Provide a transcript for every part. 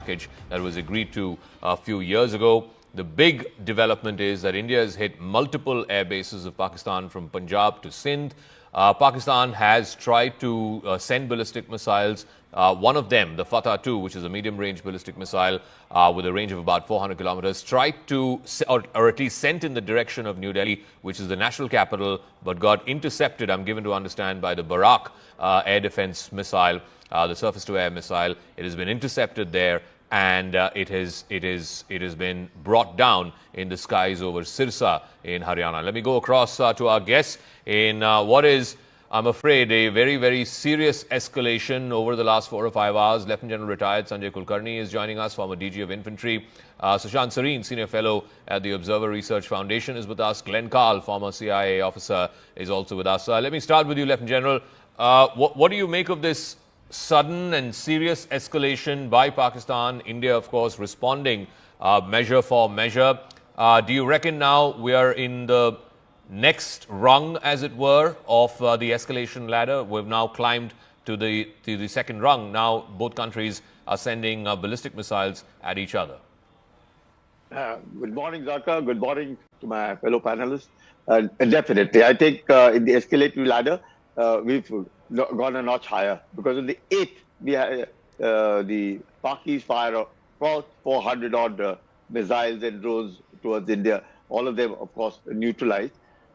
package that was agreed to a few years ago. The big development is that India has hit multiple air bases of Pakistan from Punjab to Sindh. Pakistan has tried to send ballistic missiles. One of them, the Fatah 2, which is a medium-range ballistic missile with a range of about 400 kilometers, tried to, or at least sent in the direction of New Delhi, which is the national capital, but got intercepted, I'm given to understand, by the Barak air defense missile, the surface-to-air missile. It has been intercepted there, and it has been brought down in the skies over Sirsa in Haryana. Let me go across to our guests in what is, I'm afraid, a very, very serious escalation over the last 4 or 5 hours. Lieutenant General retired Sanjay Kulkarni is joining us, former DG of Infantry. Sushant Sareen, Senior Fellow at the Observer Research Foundation, is with us. Glenn Carl, former CIA officer, is also with us. Let me start with you, Lieutenant General. What do you make of this sudden and serious escalation by Pakistan? India, of course, responding measure for measure. Do you reckon now we are in the next rung, as it were, of the escalation ladder? We've now climbed to the second rung. Now both countries are sending ballistic missiles at each other. Good morning, Zaka. Good morning to my fellow panelists. Definitely, I think in the escalatory ladder, we've gone a notch higher, because on the 8th, we had the Pakis fire about 400 odd missiles and drones towards India. All of them, of course, neutralized.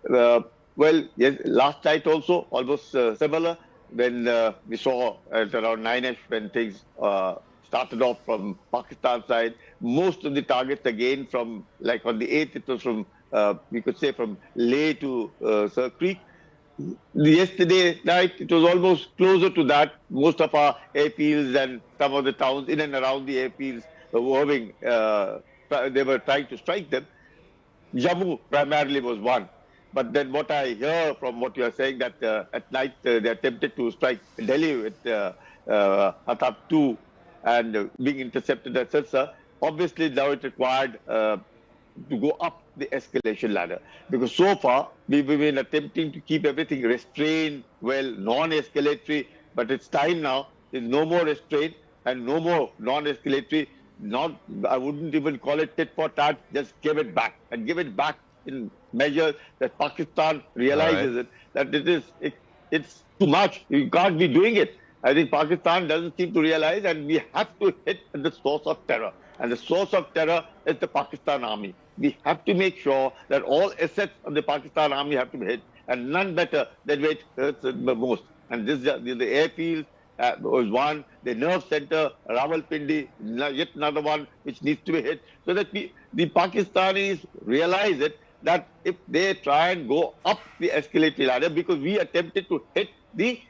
Well, yes, last night also, almost similar, when we saw at around 9ish, when things started off from Pakistan side. Most of the targets again from, like on the 8th, it was from, we could say from Leh to Sir Creek. Yesterday night, it was almost closer to that. Most of our airfields and some of the towns in and around the airfields were having, they were trying to strike them. Jammu primarily was one. But then what I hear from what you are saying, that at night they attempted to strike Delhi with Hatab 2 and being intercepted at Sirsa. Obviously now it required to go up the escalation ladder, because so far we've been attempting to keep everything restrained, well, non-escalatory, but it's time now. There's no more restraint and no more non-escalatory. Not, I wouldn't even call it tit for tat, just give it back, and give it back in measures that Pakistan realizes it, that it's too much. You can't be doing it. I think Pakistan doesn't seem to realize, and we have to hit the source of terror. And the source of terror is the Pakistan army. We have to make sure that all assets of the Pakistan army have to be hit, and none better than where it hurts the most. And this, the airfield was one, the nerve center, Rawalpindi, yet another one which needs to be hit, so that the Pakistanis realize it, that if they try and go up the escalatory ladder, because we attempted to hit the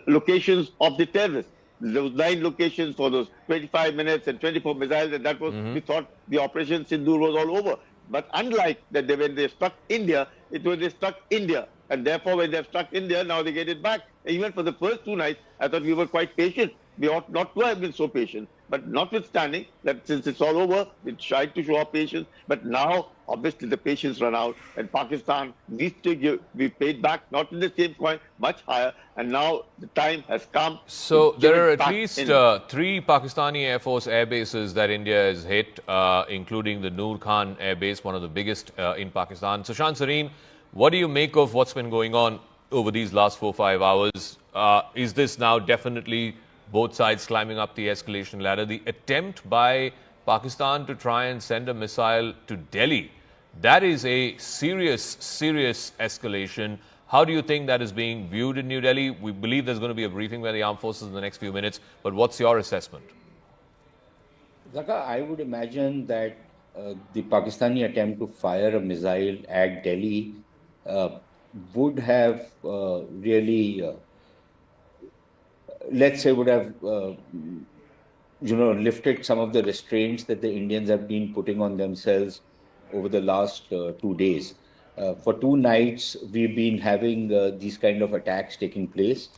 locations of the terrorists. There was 9 locations for those 25 minutes and 24 missiles, and that was, we thought the Operation Sindoor was all over. But unlike that, when they struck India, it was they struck India. And therefore, when they've struck India, now they get it back. And even for the first 2 nights, I thought we were quite patient. We ought not to have been so patient. But notwithstanding that, since it's all over, we tried to show our patience. But now, obviously, the patience run out, and Pakistan needs to be paid back, not in the same coin, much higher. And now the time has come. So there are at least 3 Pakistani Air Force air bases that India has hit, including the Noor Khan Air Base, one of the biggest in Pakistan. Sushant Sareen, what do you make of what's been going on over these last 4-5 hours? Is this now definitely both sides climbing up the escalation ladder? The attempt by Pakistan to try and send a missile to Delhi, that is a serious escalation. How do you think that is being viewed in New Delhi? We believe there's going to be a briefing by the armed forces in the next few minutes, but what's your assessment? Zaka, I would imagine that the Pakistani attempt to fire a missile at Delhi would have really, let's say, would have lifted some of the restraints that the Indians have been putting on themselves over the last 2 days. For 2 nights, we've been having these kind of attacks taking place,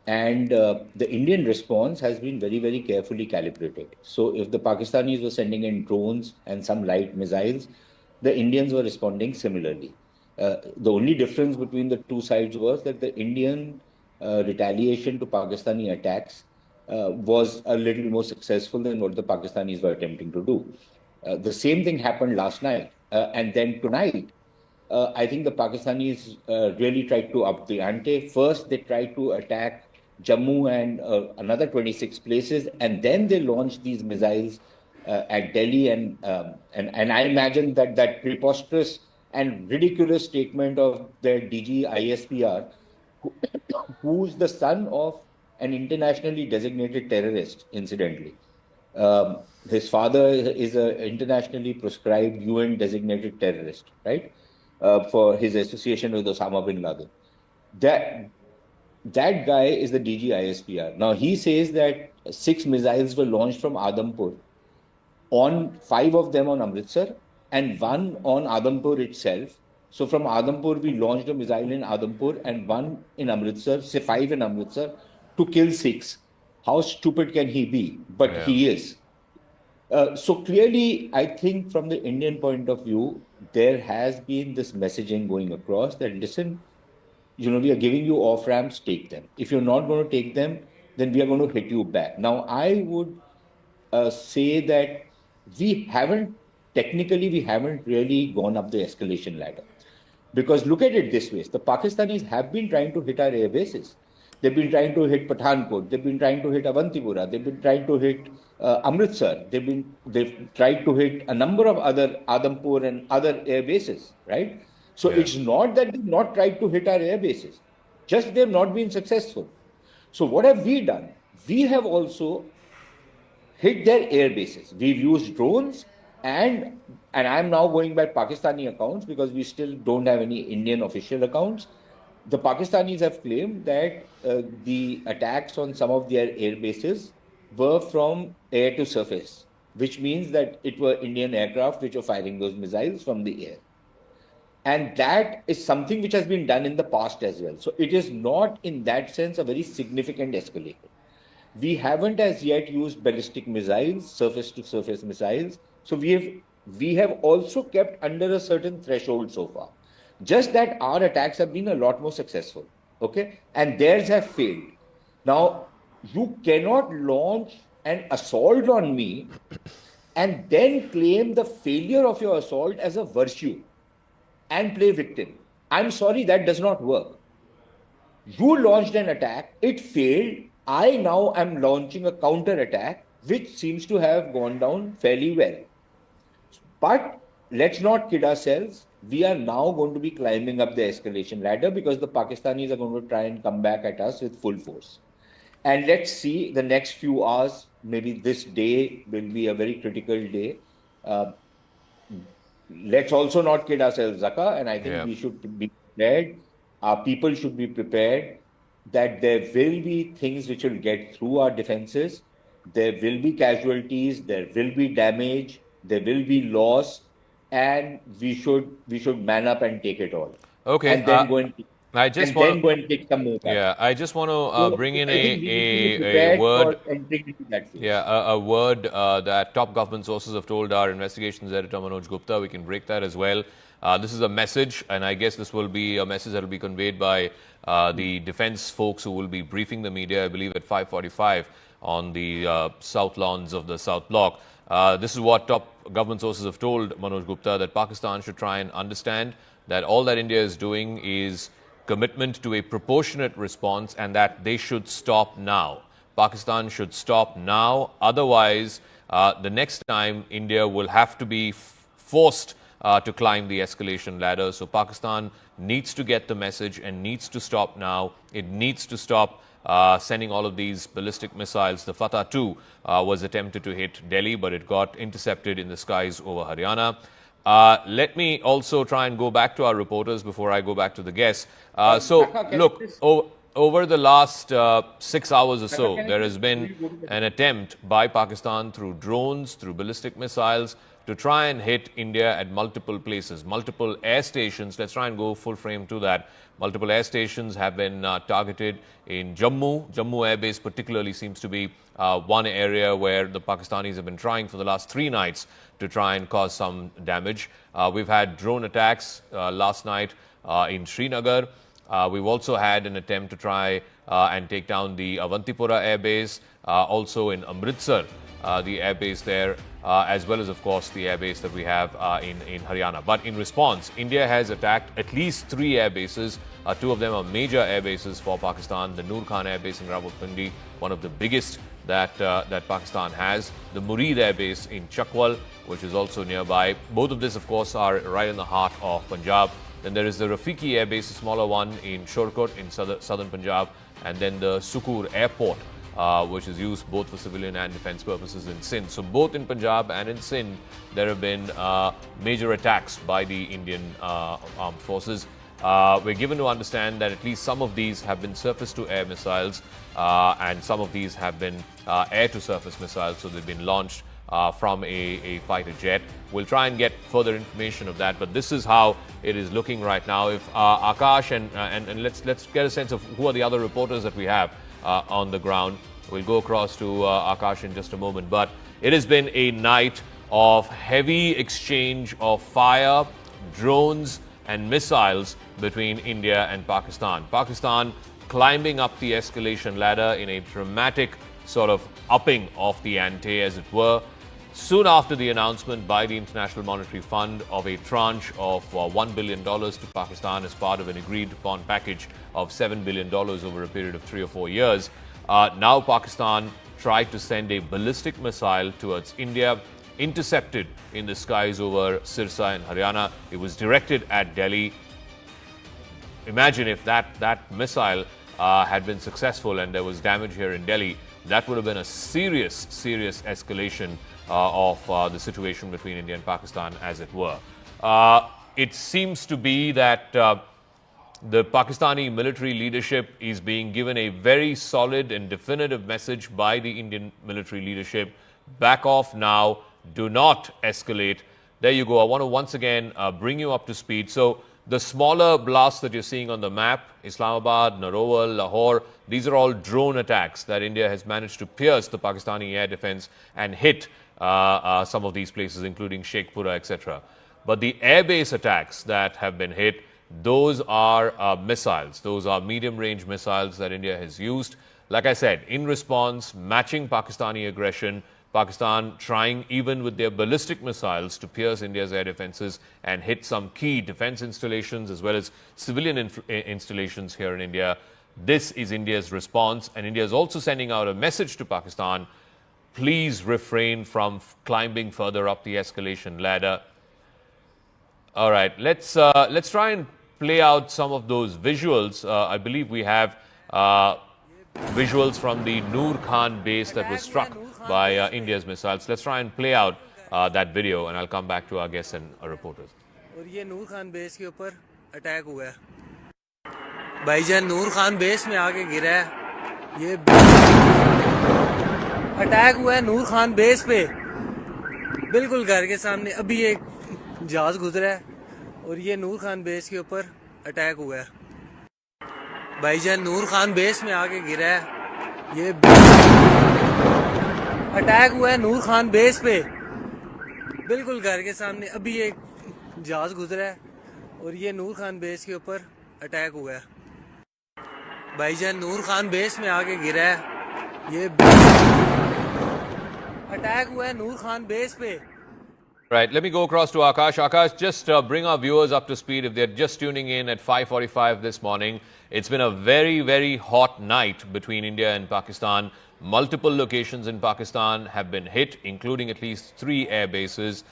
and the Indian response has been very, very carefully calibrated. So if the Pakistanis were sending in drones and some light missiles, the Indians were responding similarly. The only difference between the 2 sides was that the Indian retaliation to Pakistani attacks was a little more successful than what the Pakistanis were attempting to do. The same thing happened last night. And then tonight, I think the Pakistanis really tried to up the ante. First, they tried to attack Jammu and another 26 places, and then they launched these missiles at Delhi. And I imagine that that preposterous and ridiculous statement of their DG ISPR, who's the son of an internationally designated terrorist, incidentally. His father is an internationally proscribed UN designated terrorist, right? For his association with Osama bin Laden. That guy is the DG ISPR. Now, he says that 6 missiles were launched from Adampur, 5 of them on Amritsar and 1 on Adampur itself. So from Adampur, we launched a missile in Adampur and 1 in Amritsar, say 5 in Amritsar, to kill 6. How stupid can he be? But he is. So clearly, I think from the Indian point of view, there has been this messaging going across that, listen, we are giving you off-ramps, take them. If you're not going to take them, then we are going to hit you back. Now, I would say that we haven't really gone up the escalation ladder. Because look at it this way, the Pakistanis have been trying to hit our air bases. They've been trying to hit Pathankot. They've been trying to hit Avantipura. They've been trying to hit Amritsar. They've tried to hit a number of other Adampur and other air bases, right? So it's not that they've not tried to hit our air bases, just they've not been successful. So what have we done? We have also hit their air bases. We've used drones, and I'm now going by Pakistani accounts because we still don't have any Indian official accounts. The Pakistanis have claimed that the attacks on some of their air bases were from air to surface, which means that it were Indian aircraft which were firing those missiles from the air. And that is something which has been done in the past as well. So it is not, in that sense, a very significant escalation. We haven't as yet used ballistic missiles, surface-to-surface missiles. So we have also kept under a certain threshold so far. Just that our attacks have been a lot more successful, okay? And theirs have failed. Now, you cannot launch an assault on me and then claim the failure of your assault as a virtue and play victim. I'm sorry, that does not work. You launched an attack, it failed. I now am launching a counter attack, which seems to have gone down fairly well. But let's not kid ourselves. We are now going to be climbing up the escalation ladder because the Pakistanis are going to try and come back at us with full force. And let's see, the next few hours, maybe this day will be a very critical day. Let's also not kid ourselves, Zaka, and I think we should be prepared. Our people should be prepared that there will be things which will get through our defenses. There will be casualties, there will be damage, there will be loss, and we should man up and take it all. Okay. And then go and take some more. Yeah, I just want to bring in a word. A word that top government sources have told our investigations editor Manoj Gupta. We can break that as well. This is a message, and I guess this will be a message that will be conveyed by the defense folks who will be briefing the media, I believe, at 5:45 on the south lawns of the South Block. This is what top government sources have told Manoj Gupta, that Pakistan should try and understand that all that India is doing is commitment to a proportionate response and that they should stop now. Pakistan should stop now. Otherwise, the next time India will have to be forced to climb the escalation ladder. So Pakistan needs to get the message and needs to stop now. It needs to stop sending all of these ballistic missiles. The Fatah 2 was attempted to hit Delhi, but it got intercepted in the skies over Haryana. Let me also try and go back to our reporters before I go back to the guests. Look, over the last 6 hours or so, there has been an attempt by Pakistan through drones, through ballistic missiles, to try and hit India at multiple places, multiple air stations. Let's try and go full frame to that. Multiple air stations have been targeted in Jammu. Jammu Air Base particularly seems to be one area where the Pakistanis have been trying for the last 3 nights to try and cause some damage. We've had drone attacks last night in Srinagar. We've also had an attempt to try and take down the Avantipura Air Base. also in Amritsar, the airbase there, as well as, of course, the airbase that we have in Haryana. But in response, India has attacked at least 3 airbases. 2 of them are major airbases for Pakistan. The Noor Khan airbase in Rawalpindi, one of the biggest that Pakistan has. The Murid airbase in Chakwal, which is also nearby. Both of these, of course, are right in the heart of Punjab. Then there is the Rafiqui airbase, a smaller one in Shorkot in southern Punjab. And then the Sukur airport, which is used both for civilian and defense purposes in Sindh. So both in Punjab and in Sindh, there have been major attacks by the Indian armed forces. We're given to understand that at least some of these have been surface-to-air missiles, and some of these have been air-to-surface missiles, so they've been launched from a fighter jet. We'll try and get further information of that, but this is how it is looking right now. If Akash and let's get a sense of who are the other reporters that we have on the ground. We'll go across to Akash in just a moment, but it has been a night of heavy exchange of fire, drones, and missiles between India and Pakistan. Pakistan climbing up the escalation ladder in a dramatic sort of upping of the ante, as it were, soon after the announcement by the International Monetary Fund of a tranche of $1 billion to Pakistan as part of an agreed-upon package of $7 billion over a period of 3 or 4 years. Now Pakistan tried to send a ballistic missile towards India, intercepted in the skies over Sirsa in Haryana. It was directed at Delhi. Imagine if that missile had been successful and there was damage here in Delhi. That would have been a serious escalation of the situation between India and Pakistan, as it were. It seems to be that the Pakistani military leadership is being given a very solid and definitive message by the Indian military leadership. Back off now. Do not escalate. There you go. I want to once again bring you up to speed. So the smaller blasts that you're seeing on the map, Islamabad, Narowal, Lahore, these are all drone attacks that India has managed to pierce the Pakistani air defense and hit some of these places, including Sheikhpura, etc. But the airbase attacks that have been hit, those are missiles. Those are medium-range missiles that India has used. Like I said, in response, matching Pakistani aggression, Pakistan trying even with their ballistic missiles to pierce India's air defenses and hit some key defense installations as well as civilian installations here in India. This is India's response, and India is also sending out a message to Pakistan: please refrain from climbing further up the escalation ladder. All right, let's try and play out some of those visuals. I believe we have visuals from the Noor Khan base that was struck by India's missiles. Let's try and play out that video, and I'll come back to our guests and our reporters. और ये नूर Khan base के ऊपर attack हुआ है भाईजान। नूर Khan base में आके गिरा है। ये अटैक हुआ है नूर खान बेस पे, बिल्कुल घर के सामने। अभी एक जहाज गुजरा है और ये नूर खान बेस के ऊपर अटैक हुआ है भाईजान। नूर खान बेस में आके गिरा है। ये अटैक हुआ है नूर खान बेस पे, बिल्कुल घर के सामने। अभी एक जहाज गुजरा है और ये नूर खान बेस के ऊपर अटैक हुआ है भाईजान। नूर खान बेस में आके गिरा है। ये अटैक हुआ है नूर खान बेस पे। Right, let me go across to Akash. Akash, just bring our viewers up to speed if they're just tuning in at 5:45 this morning. It's been a very hot night between India and Pakistan. Multiple locations in Pakistan have been hit, including at least 3 air bases.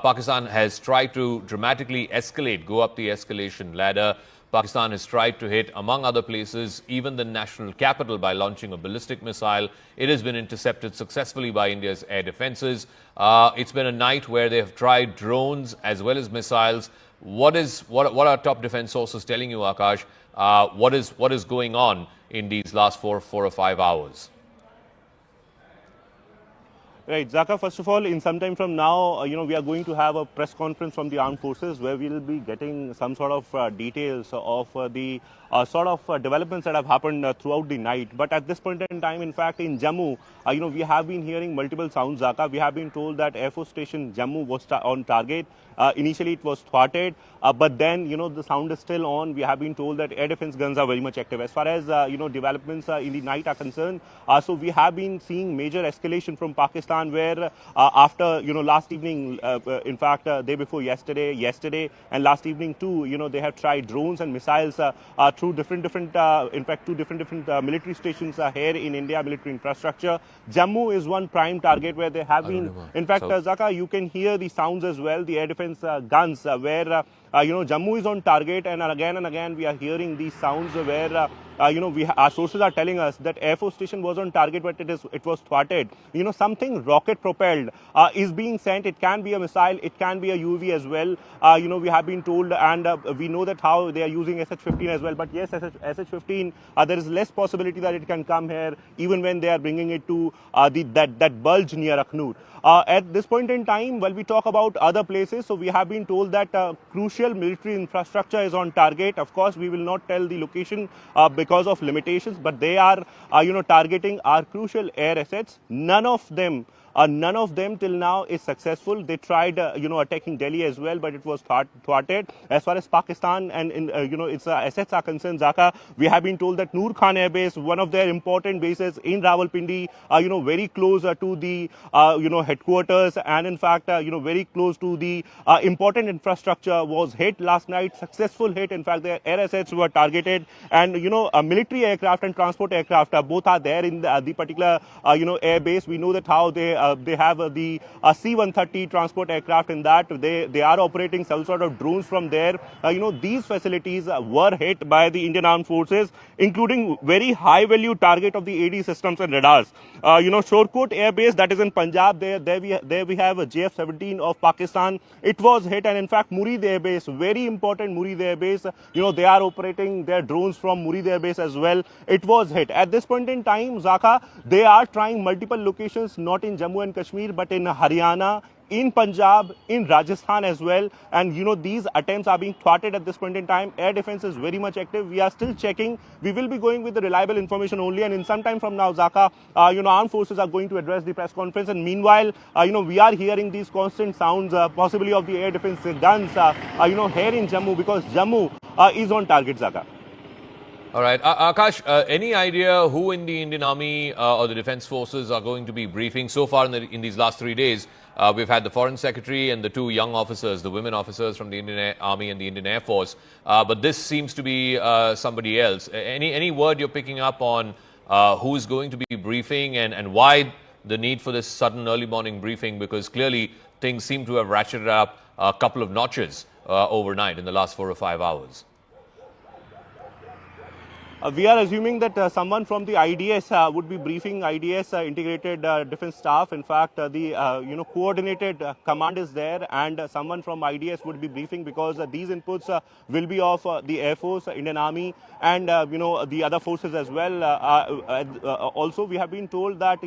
Pakistan has tried to dramatically escalate, go up the escalation ladder. Pakistan has tried to hit, among other places, even the national capital by launching a ballistic missile. It has been intercepted successfully by India's air defenses. It's been a night where they have tried drones as well as missiles. What are top defense sources telling you, Akash? What is going on in these last 4 or 5 hours? Right, Zaka, first of all, in some time from now, we are going to have a press conference from the armed forces where we'll be getting some sort of details of the developments that have happened throughout the night. But at this point in time, in fact, in Jammu, we have been hearing multiple sounds, Zaka. We have been told that Air Force Station Jammu was on target. Initially, it was thwarted, but then, the sound is still on. We have been told that air defense guns are very much active. As far as, developments in the night are concerned, so we have been seeing major escalation from Pakistan where after, last evening, in fact, day before yesterday and last evening too, they have tried drones and missiles through different, in fact, two different military stations here in India, military infrastructure. Jammu is one prime target where they have been, in fact, Zaka, you can hear the sounds as well, the air defense guns where Jammu is on target, and again we are hearing these sounds where our sources are telling us that Air Force Station was on target, but it was thwarted. Something rocket propelled is being sent. It can be a missile, it can be a UAV as well. We have been told, and we know that how they are using SH-15 as well. But yes, SH-15, there is less possibility that it can come here, even when they are bringing it to that bulge near Akhnur. At this point in time, while we talk about other places, so we have been told that crucial military infrastructure is on target. Of course, we will not tell the location because of limitations, but they are, targeting our crucial air assets. None of them till now is successful. They tried, attacking Delhi as well, but it was thwarted. As far as Pakistan and its assets are concerned, Zaka, we have been told that Noor Khan Airbase, one of their important bases in Rawalpindi, very close to the, headquarters, and in fact, very close to the important infrastructure, was hit last night. Successful hit. In fact, their air assets were targeted, and military aircraft and transport aircraft both are there in the particular air base. We know that how they have the C-130 transport aircraft in that. They are operating some sort of drones from there. These facilities were hit by the Indian Armed Forces, including very high value target of the AD systems and radars. Shorkot Air Base, that is in Punjab, there we have a JF-17 of Pakistan. It was hit, and in fact Murid Air Base, very important Murid Air Base, they are operating their drones from Murid Air Base as well. It was hit. At this point in time, Zaka, they are trying multiple locations, not in Jammu and Kashmir, but in Haryana, in Punjab, in Rajasthan as well. And these attempts are being thwarted at this point in time. Air defense is very much active. We are still checking. We will be going with the reliable information only. And in some time from now, Zaka, armed forces are going to address the press conference. And meanwhile, we are hearing these constant sounds, possibly of the air defense guns, here in Jammu, because Jammu is on target, Zaka. All right. Akash, any idea who in the Indian Army or the Defence Forces are going to be briefing? So far in these last 3 days, we've had the Foreign Secretary and the two young officers, the women officers from the Indian Army and the Indian Air Force. But this seems to be somebody else. Any word you're picking up on who is going to be briefing, and why the need for this sudden early morning briefing? Because clearly things seem to have ratcheted up a couple of notches overnight in the last 4 or 5 hours. We are assuming that someone from the IDS would be briefing IDS integrated defense staff. In fact, the coordinated command is there, and someone from IDS would be briefing, because these inputs will be of the Air Force, Indian Army, and the other forces as well. Also, we have been told that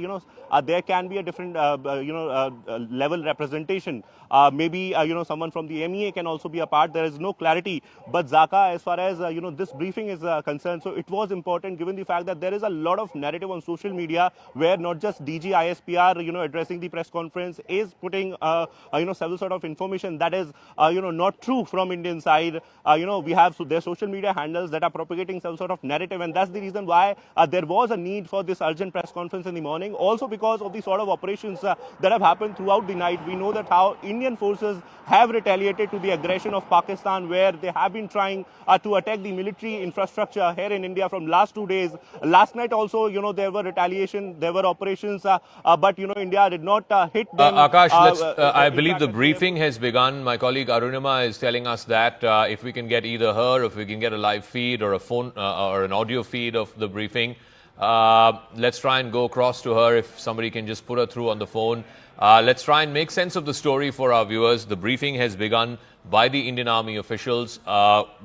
there can be a different level representation. Maybe someone from the MEA can also be a part. There is no clarity. But Zaka, as far as this briefing is concerned, so it was important, given the fact that there is a lot of narrative on social media where not just DG ISPR addressing the press conference is putting several sort of information that is not true from Indian side. We have their social media handles that are propagating some sort of narrative, and that's the reason why there was a need for this urgent press conference in the morning. Also because of the sort of operations that have happened throughout the night. We know that how Indian forces have retaliated to the aggression of Pakistan, where they have been trying to attack the military infrastructure here in India from last 2 days. Last night also, there were retaliation, there were operations, but India did not hit them. Akash, I believe the briefing has begun. My colleague Arunima is telling us that if we can get either her, if we can get a live feed or a phone or an audio feed of the briefing, let's try and go across to her. If somebody can just put her through on the phone. Let's try and make sense of the story for our viewers. The briefing has begun by the Indian Army officials.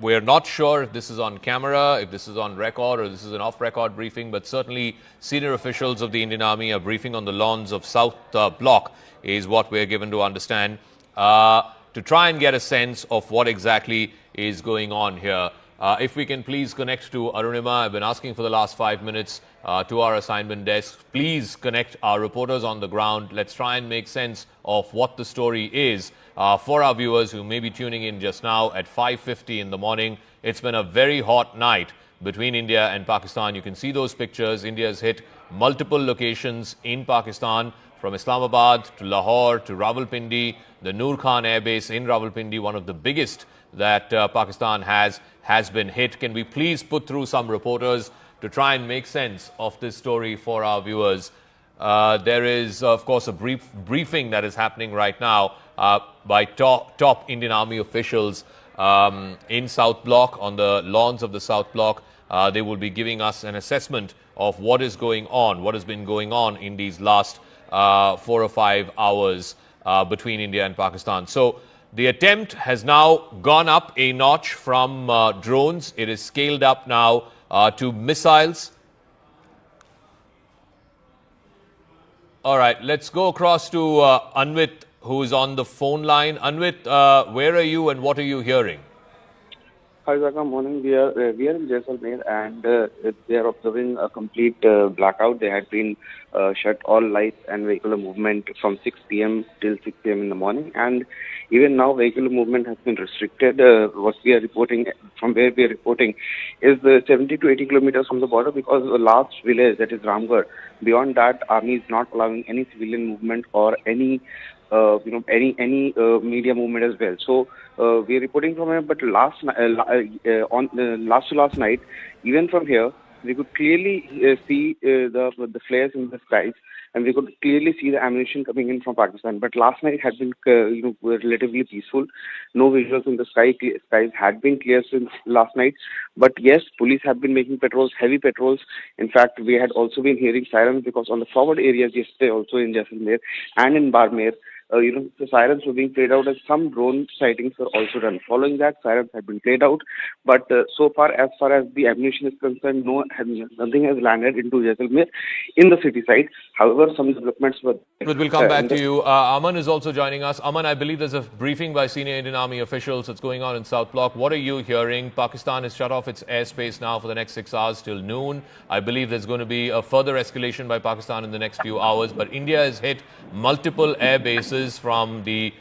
We're not sure if this is on camera, if this is on record, or this is an off-record briefing, but certainly senior officials of the Indian Army are briefing on the lawns of South Block, is what we're given to understand, to try and get a sense of what exactly is going on here. If we can please connect to Arunima. I've been asking for the last 5 minutes to our assignment desk. Please connect our reporters on the ground. Let's try and make sense of what the story is for our viewers who may be tuning in just now at 5:50 in the morning. It's been a very hot night between India and Pakistan. You can see those pictures. India has hit multiple locations in Pakistan, from Islamabad to Lahore to Rawalpindi. The Noor Khan Airbase in Rawalpindi, one of the biggest that Pakistan has been hit. Can we please put through some reporters to try and make sense of this story for our viewers? There is, of course, a briefing that is happening right now by top Indian Army officials in South Block, on the lawns of the South Block. They will be giving us an assessment of what is going on, what has been going on in these last 4 or 5 hours between India and Pakistan. So the attempt has now gone up a notch from drones. It is scaled up now to missiles. All right, let's go across to Anvit, who is on the phone line. Anvit, where are you and what are you hearing? Hi, Zaka. Morning. We are in Jaisalmer, and they are observing a complete blackout. They had been shut all lights and vehicular movement from 6 p.m. till 6 p.m. in the morning, and even now vehicular movement has been restricted. What we are reporting, from where we are reporting, is 70 to 80 kilometers from the border, because the last village, that is Ramgarh, beyond that, army is not allowing any civilian movement or any any media movement as well. So we are reporting from here, but last to last night, even from here, we could clearly see the flares in the skies, and we could clearly see the ammunition coming in from Pakistan. But last night had been relatively peaceful. No visuals in the sky. Skies had been clear since last night. But yes, police have been making patrols, heavy patrols. In fact, we had also been hearing sirens, because on the forward areas yesterday, also in Jaisalmer and in Barmer, the sirens were being played out, and some drone sightings were also done. Following that, sirens have been played out, but so far as the ammunition is concerned, nothing has landed into Jaisalmer in the city side. However, some developments were there. We'll come back to you. Aman is also joining us. Aman, I believe there's a briefing by senior Indian Army officials that's going on in South Block. What are you hearing? Pakistan has shut off its airspace now for the next 6 hours till noon. I believe there's going to be a further escalation by Pakistan in the next few hours, but India has hit multiple air bases, from the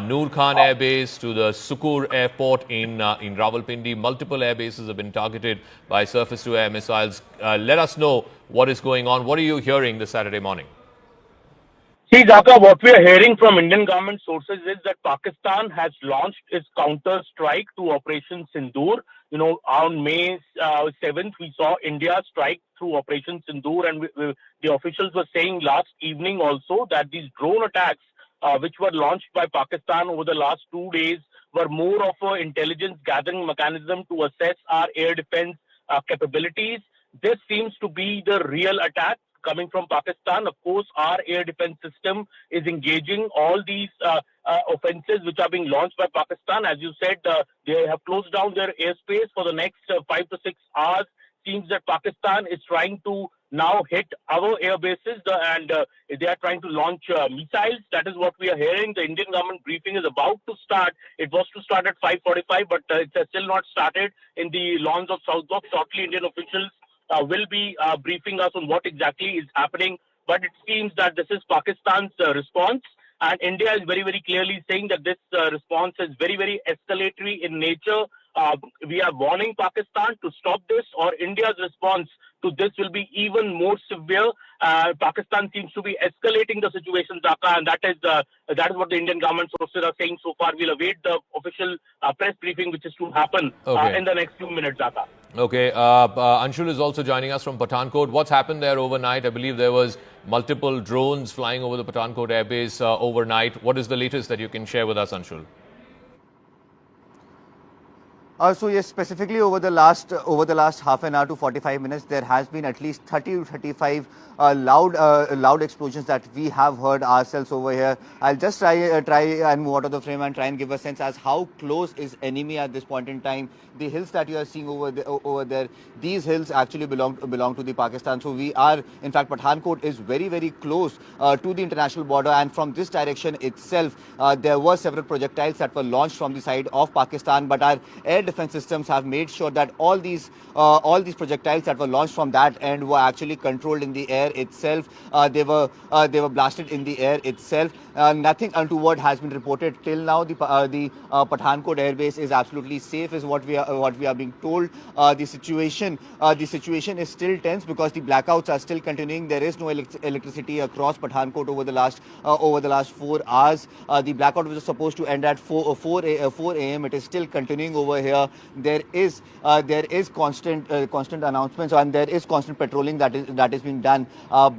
Noor Khan Air Base to the Sukur Airport in Rawalpindi. Multiple air bases have been targeted by surface-to-air missiles. Let us know what is going on. What are you hearing this Saturday morning? See, Zaka, what we are hearing from Indian government sources is that Pakistan has launched its counter-strike to Operation Sindoor. On May 7th, we saw India strike through Operation Sindoor, and the officials were saying last evening also that these drone attacks, which were launched by Pakistan over the last 2 days, were more of an intelligence gathering mechanism to assess our air defense capabilities. This seems to be the real attack coming from Pakistan. Of course, our air defense system is engaging all these offenses which are being launched by Pakistan. As you said, they have closed down their airspace for the next 5 to 6 hours. Seems that Pakistan is trying to now hit our air bases, and they are trying to launch missiles. That is what we are hearing. The Indian government briefing is about to start. It was to start at 5:45, but it has still not started in the lawns of South Block. Shortly, Indian officials will be briefing us on what exactly is happening. But it seems that this is Pakistan's response, and India is very, very clearly saying that this response is very, very escalatory in nature. We are warning Pakistan to stop this, or India's response to this will be even more severe. Pakistan seems to be escalating the situation, Dhaka, and that is what the Indian government sources are saying so far. We'll await the official press briefing, which is to happen in the next few minutes, Dhaka. Okay, Anshul is also joining us from Pathankot. What's happened there overnight? I believe there was multiple drones flying over the Pathankot airbase overnight. What is the latest that you can share with us, Anshul? So yes, specifically over the last half an hour to 45 minutes, there has been at least 30 to 35 loud explosions that we have heard ourselves over here. I'll just try and move out of the frame and try and give a sense as how close is enemy at this point in time. The hills that you are seeing over there, these hills actually belong to the Pakistan. So we are, in fact, Pathankot is very close to the international border, and from this direction itself, there were several projectiles that were launched from the side of Pakistan, but our air defense systems have made sure that all these projectiles that were launched from that end were actually controlled in the air itself. They were blasted in the air itself. Nothing untoward has been reported till now. The Pathankot airbase is absolutely safe, is what we are being told. The situation is still tense because the blackouts are still continuing. There is no electricity across Pathankot over the last 4 hours. The blackout was supposed to end at 4 a.m. It is still continuing over here. There is constant announcements, and there is constant patrolling that is being done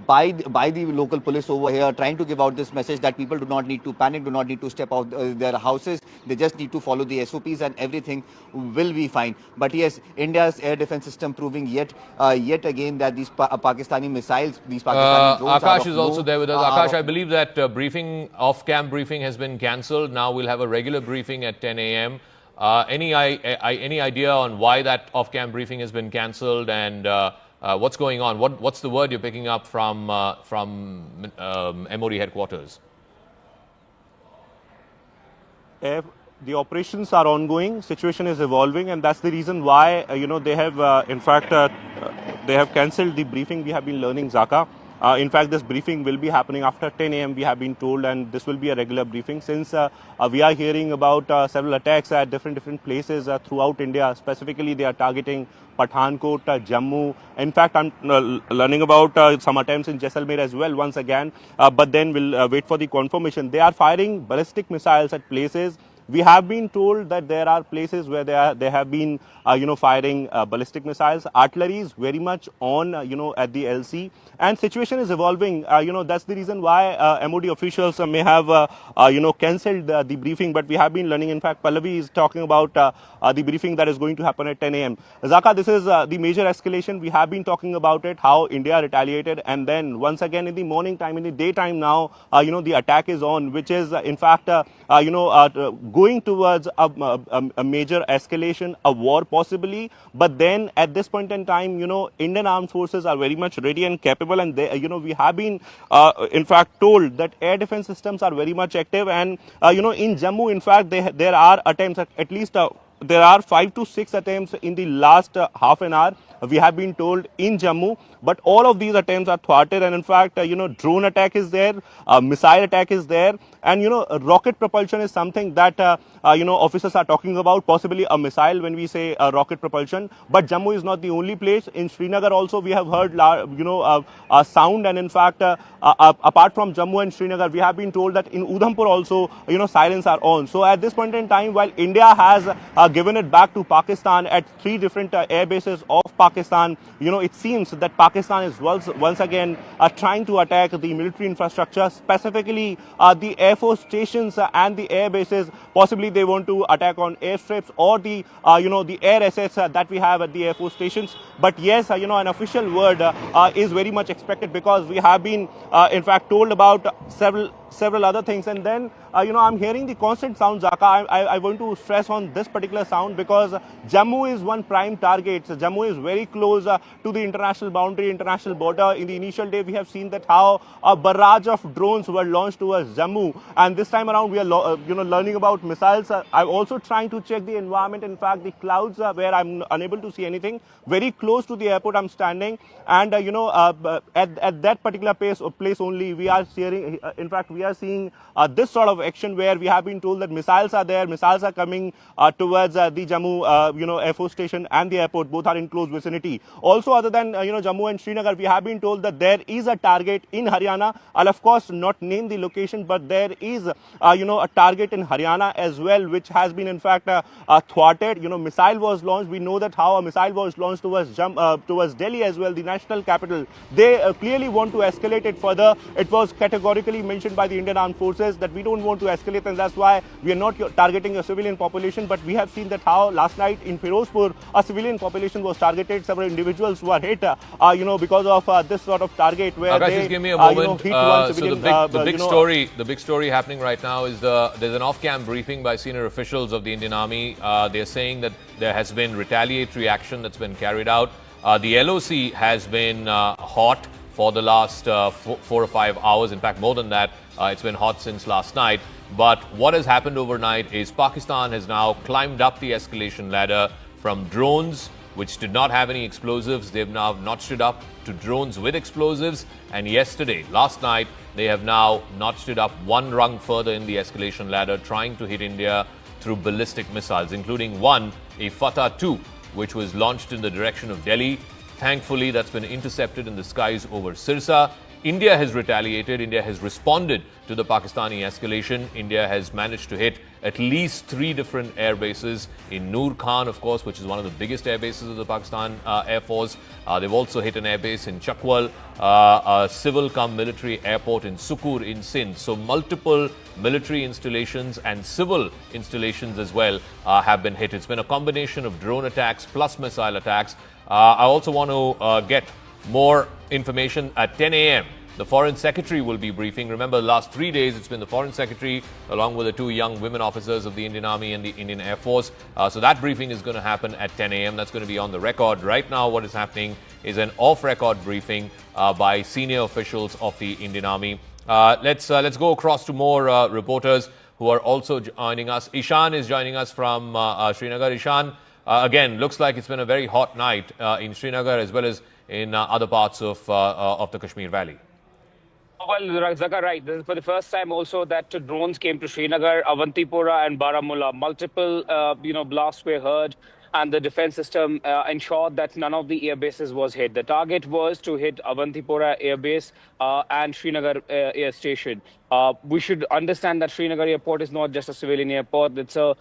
by the local police over here, trying to give out this message that people do not need to panic, do not need to step out their houses. They just need to follow the SOPs, and everything will be fine. But yes, India's air defense system proving yet again that these Pakistani missiles, these Pakistani drones. Akash is also there with us. Akash, I believe that off-camp briefing has been cancelled. Now we'll have a regular briefing at 10 a.m. Any idea on why that off-camp briefing has been cancelled, and what's going on? What's the word you're picking up from MOD headquarters? The operations are ongoing, situation is evolving, and that's the reason why they have in fact they have cancelled the briefing. We have been learning, Zaka. In fact, this briefing will be happening after 10 a.m. we have been told, and this will be a regular briefing since we are hearing about several attacks at different places throughout India. Specifically, they are targeting Pathankot, Jammu. In fact, I'm learning about some attempts in Jaisalmer as well once again, but then we'll wait for the confirmation. They are firing ballistic missiles at places. We have been told that there are places where they have been, firing ballistic missiles. Artillery is very much on, at the LC, and situation is evolving. That's the reason why MOD officials may have, cancelled the briefing. But we have been learning. In fact, Pallavi is talking about the briefing that is going to happen at 10 a.m. Zaka, this is the major escalation. We have been talking about it, how India retaliated, and then once again in the morning time, in the daytime now, the attack is on, which is in fact, going towards a major escalation, a war possibly. But then at this point in time, Indian armed forces are very much ready and capable, and they, we have been in fact told that air defense systems are very much active, and in Jammu, in fact, there are attempts at least. There are 5 to 6 attempts in the last half an hour, we have been told, in Jammu, but all of these attempts are thwarted, and in fact, drone attack is there, missile attack is there, and rocket propulsion is something that officers are talking about, possibly a missile when we say rocket propulsion. But Jammu is not the only place. In Srinagar also we have heard a sound, and in fact, apart from Jammu and Srinagar, we have been told that in Udhampur also sirens are on. So at this point in time, while India has given it back to Pakistan at 3 different air bases of Pakistan, it seems that Pakistan is once again trying to attack the military infrastructure, specifically the Air Force stations and the air bases. Possibly they want to attack on airstrips or the the air assets that we have at the Air Force stations. But yes, an official word is very much expected, because we have been in fact told about several other things. And then I'm hearing the constant sound, Zaka. I want to stress on this particular sound because Jammu is one prime target. So Jammu is very close to the international boundary, international border. In the initial day, we have seen that how a barrage of drones were launched towards Jammu, and this time around we are learning about missiles. I'm also trying to check the environment. In fact, the clouds where I'm unable to see anything. Very close to the airport I'm standing, and at that particular place only we are seeing. In fact, we are seeing this sort of action where we have been told that missiles are there. Missiles are coming towards the Jammu Air Force station and the airport. Both are in close vicinity. Also, other than Jammu and Srinagar, we have been told that there is a target in Haryana. I'll of course not name the location, but there is a target in Haryana, as well, which has been in fact thwarted. Missile was launched. We know that how a missile was launched towards Delhi as well, the national capital. They clearly want to escalate it further. It was categorically mentioned by the Indian Armed Forces that we don't want to escalate, and that's why we are not targeting a civilian population. But we have seen that how last night in Firozpur, a civilian population was targeted. Several individuals were hit, because of this sort of target where Akash, they, just give me a moment. hit one civilian. So the big story happening right now is there's an off-cam briefing by senior officials of the Indian Army. They're saying that there has been retaliatory action that's been carried out. The LOC has been hot for the last 4 or 5 hours. In fact, more than that, it's been hot since last night. But what has happened overnight is Pakistan has now climbed up the escalation ladder from drones, which did not have any explosives. They've now notched it up to drones with explosives. And last night, they have now notched it up one rung further in the escalation ladder, trying to hit India through ballistic missiles, including one, a Fatah-2, which was launched in the direction of Delhi. Thankfully, that's been intercepted in the skies over Sirsa. India has retaliated. India has responded to the Pakistani escalation. India has managed to hit at least 3 different air bases in Noor Khan, of course, which is one of the biggest air bases of the Pakistan Air Force. They've also hit an air base in Chakwal, a civil-cum-military airport in Sukur in Sindh. So multiple military installations and civil installations as well have been hit. It's been a combination of drone attacks plus missile attacks. I also want to get more information at 10 a.m. The Foreign Secretary will be briefing. Remember, the last 3 days, it's been the Foreign Secretary along with the 2 young women officers of the Indian Army and the Indian Air Force. So that briefing is going to happen at 10 a.m. That's going to be on the record. Right now, what is happening is an off-record briefing by senior officials of the Indian Army. Let's go across to more reporters who are also joining us. Ishan is joining us from Srinagar. Ishan, again, looks like it's been a very hot night in Srinagar as well as in other parts of the Kashmir Valley. Well, Zaka, right. This is for the first time also that drones came to Srinagar, Avantipura and Baramulla. Multiple, blasts were heard, and the defense system ensured that none of the air bases was hit. The target was to hit Avantipura Air Base and Srinagar Air Station. We should understand that Srinagar Airport is not just a civilian airport. It's a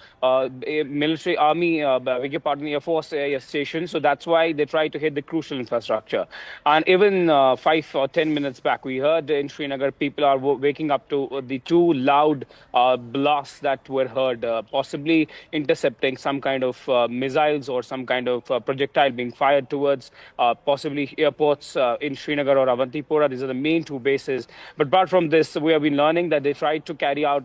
military army, Air Force air station. So that's why they try to hit the crucial infrastructure. And even 5 or 10 minutes back, we heard in Srinagar, people are waking up to the 2 loud blasts that were heard, possibly intercepting some kind of missiles or some kind of projectile being fired towards possibly airports in Srinagar or Avantipura. These are the main 2 bases. But apart from this, we have been learning that they tried to carry out,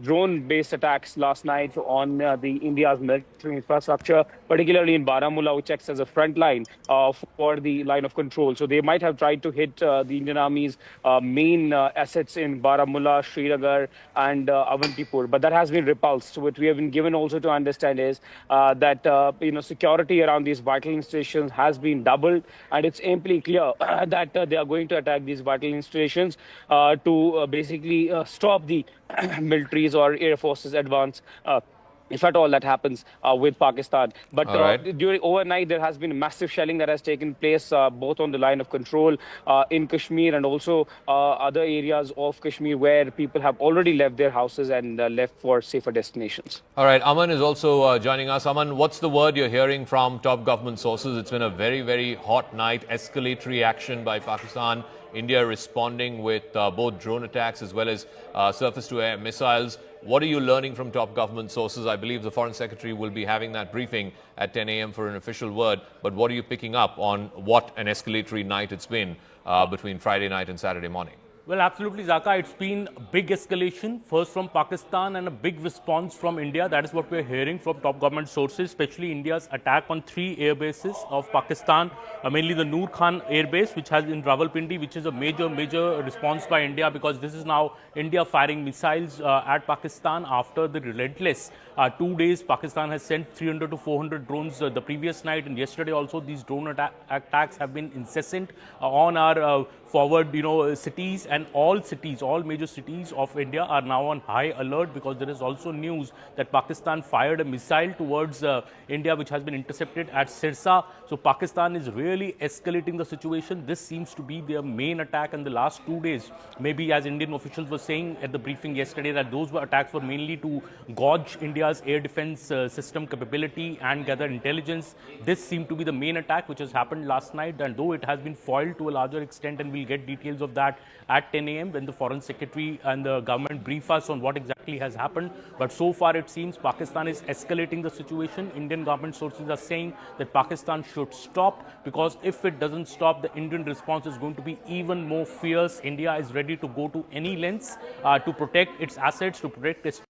drone-based attacks last night on the India's military infrastructure, particularly in Baramulla, which acts as a front line for the line of control. So they might have tried to hit the Indian Army's main assets in Baramulla, Srinagar, and Avantipur. But that has been repulsed. What we have been given also to understand is that security around these vital installations has been doubled, and it's amply clear that they are going to attack these vital installations to basically stop the militaries or air forces advance. If at all that happens with Pakistan. But during overnight, there has been massive shelling that has taken place both on the line of control in Kashmir and also other areas of Kashmir where people have already left their houses and left for safer destinations. All right, Aman is also joining us. Aman, what's the word you're hearing from top government sources? It's been a very, very hot night, escalatory action by Pakistan. India responding with both drone attacks as well as surface-to-air missiles. What are you learning from top government sources? I believe the Foreign Secretary will be having that briefing at 10 a.m. for an official word. But what are you picking up on what an escalatory night it's been between Friday night and Saturday morning? Well, absolutely, Zaka. It's been a big escalation, first from Pakistan and a big response from India. That is what we're hearing from top government sources, especially India's attack on 3 air bases of Pakistan, mainly the Noor Khan air base, which has in Rawalpindi, which is a major response by India, because this is now India firing missiles at Pakistan after the relentless 2 days. Pakistan has sent 300 to 400 drones the previous night, and yesterday also these drone attacks have been incessant on our forward, cities and all cities, all major cities of India are now on high alert, because there is also news that Pakistan fired a missile towards India, which has been intercepted at Sirsa. So Pakistan is really escalating the situation. This seems to be their main attack in the last 2 days. Maybe, as Indian officials were saying at the briefing yesterday, that those attacks were mainly to gauge India's air defense system capability and gather intelligence. This seemed to be the main attack which has happened last night, and though it has been foiled to a larger extent, and we'll get details of that at 10 a.m. when the Foreign Secretary and the government brief us on what exactly has happened. But so far it seems Pakistan is escalating the situation. Indian government sources are saying that Pakistan should stop, because if it doesn't stop, the Indian response is going to be even more fierce. India is ready to go to any lengths to protect its assets, to protect its